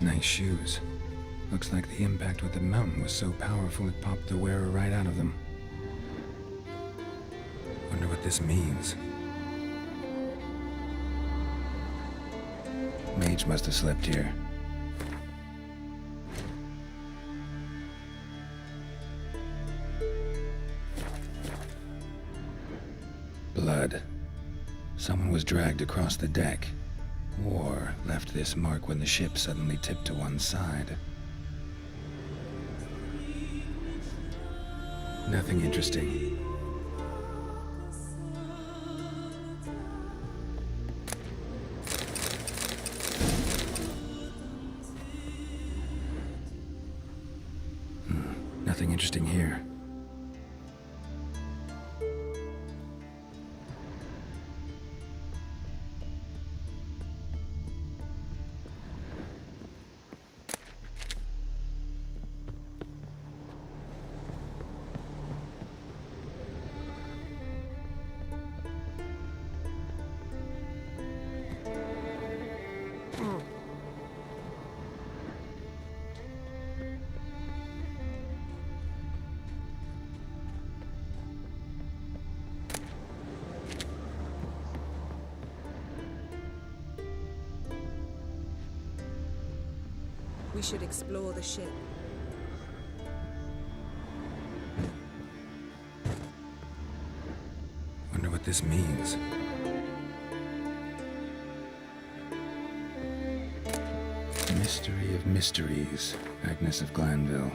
Nice shoes. Looks like the impact with the mountain was so powerful it popped the wearer right out of them. Wonder what this means. Mage must have slept here. Blood. Someone was dragged across the deck. Or left this mark when the ship suddenly tipped to one side. Nothing interesting. Nothing interesting here.
We should explore the ship.
Wonder what this means. Mystery of mysteries, Agnes of Glanville.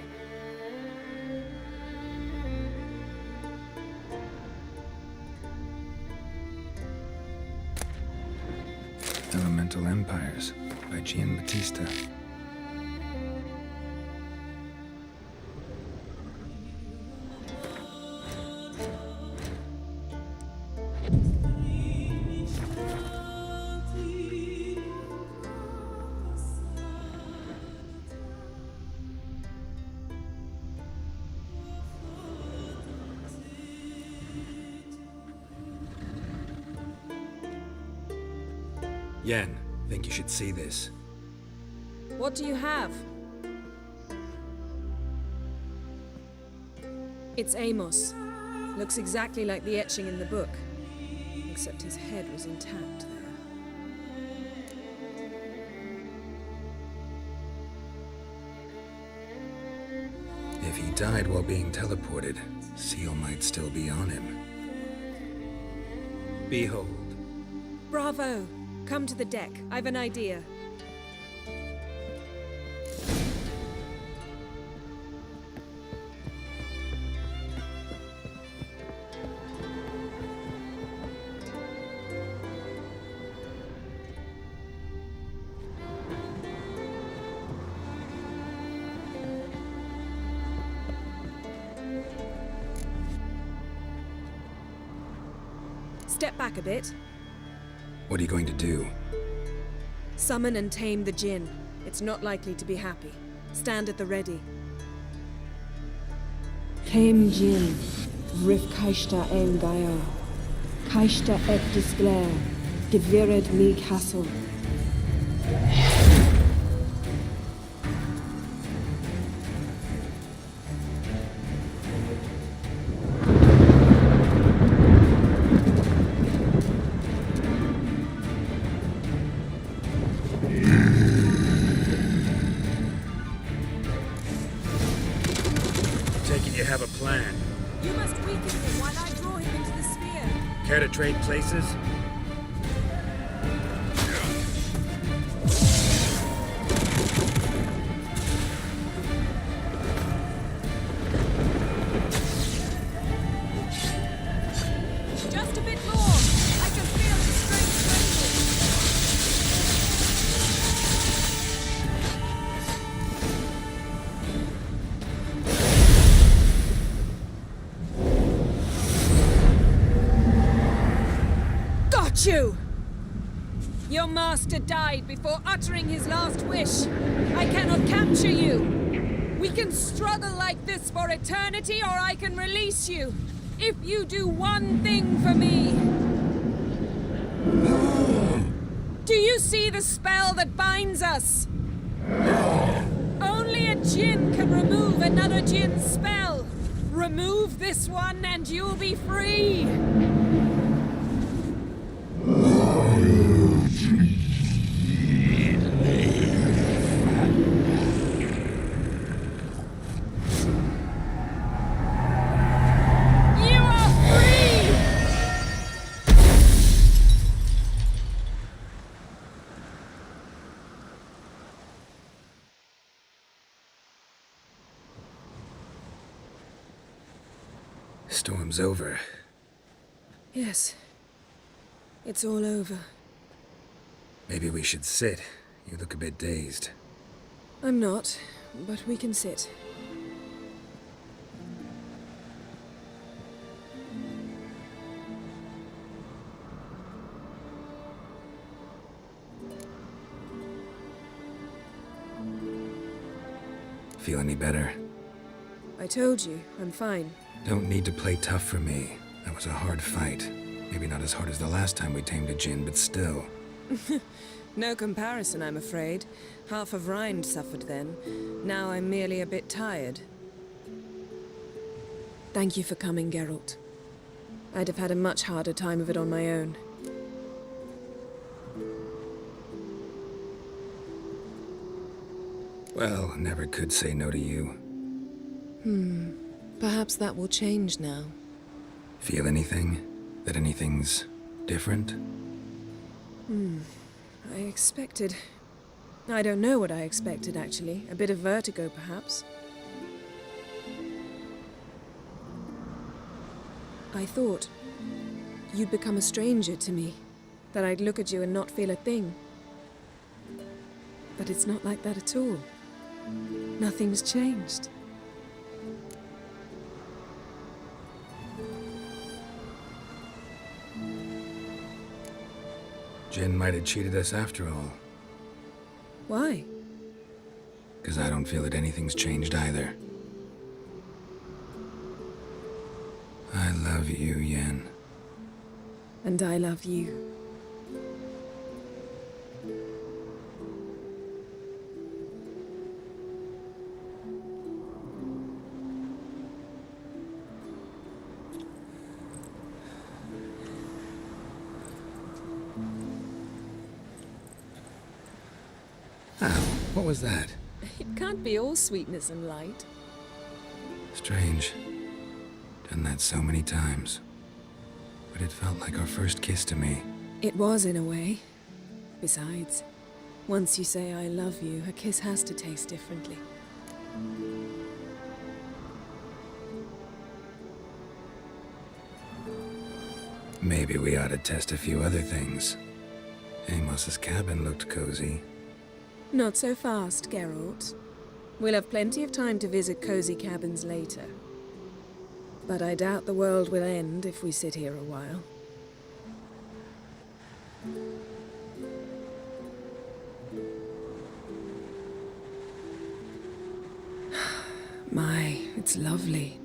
Elemental Empires by Gian Battista. Yen, think you should see this.
What do you have? It's Amos. Looks exactly like the etching in the book. Except his head was intact there.
If he died while being teleported, Seal might still be on him. Behold.
Bravo! Come to the deck. I've an idea. Step back a bit.
What are you going to do?
Summon and tame the djinn. It's not likely to be happy. Stand at the ready.
Came Jin, Rif Kaishta en Gaia, Kaishta et Disglair, Gevired me Castle.
Have a plan.
You must weaken him while I draw him into the sphere.
Care to trade places?
Just a bit more. I can feel his strength you! Your master died before uttering his last wish. I cannot capture you. We can struggle like this for eternity, or I can release you. If you do one thing for me. Do you see the spell that binds us? Only a djinn can remove another djinn's spell. Remove this one and you'll be free.
Storm's over.
Yes. It's all over.
Maybe we should sit. You look a bit dazed.
I'm not, but we can sit.
Feel any better?
I told you, I'm fine.
Don't need to play tough for me. That was a hard fight. Maybe not as hard as the last time we tamed a djinn, but still.
No comparison, I'm afraid. Half of Rind suffered then. Now I'm merely a bit tired. Thank you for coming, Geralt. I'd have had a much harder time of it on my own.
Well, never could say no to you.
Perhaps that will change now.
Feel anything? That anything's different?
I expected... I don't know what I expected, actually. A bit of vertigo, perhaps. I thought you'd become a stranger to me, that I'd look at you and not feel a thing. But it's not like that at all. Nothing's changed.
Jin might have cheated us after all.
Why?
Because I don't feel that anything's changed either. I love you, Yen.
And I love you.
What was that?
It can't be all sweetness and light.
Strange. Done that so many times. But it felt like our first kiss to me.
It was, in a way. Besides, once you say I love you, a kiss has to taste differently.
Maybe we ought to test a few other things. Amos's cabin looked cozy.
Not so fast, Geralt. We'll have plenty of time to visit cozy cabins later. But I doubt the world will end if we sit here a while. My, it's lovely.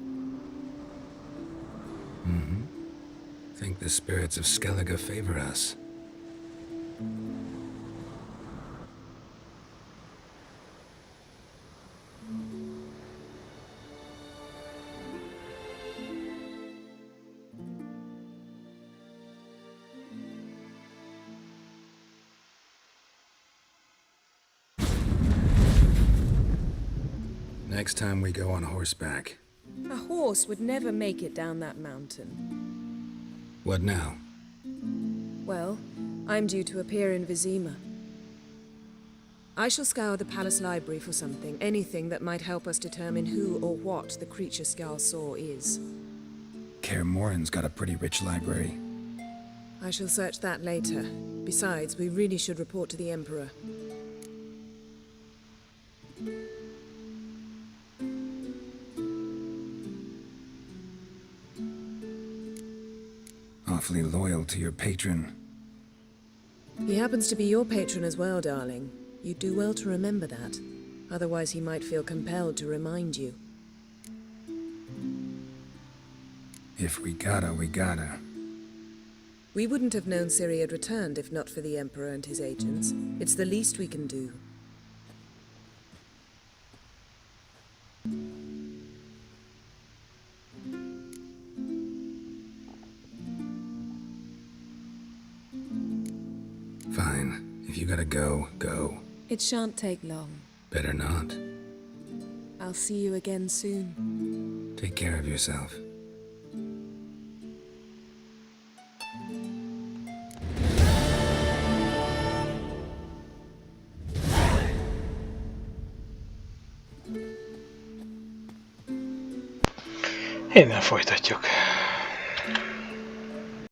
Think the spirits of Skellige favor us. Next time we go on horseback.
A horse would never make it down that mountain.
What now?
Well, I'm due to appear in Vizima. I shall scour the palace library for something, anything that might help us determine who or what the creature Skjal saw is.
Kaer Morhen's got a pretty rich library.
I shall search that later. Besides, we really should report to the Emperor.
Awfully loyal to your patron.
He happens to be your patron as well, darling. You'd do well to remember that. Otherwise he might feel compelled to remind you.
If we gotta, we gotta.
We wouldn't have known Ciri had returned if not for the Emperor and his agents. It's the least we can do.
Fine. If you gotta go, go.
It shan't take long.
Better not.
I'll see you again soon.
Take care of yourself.
Innen folytatjuk.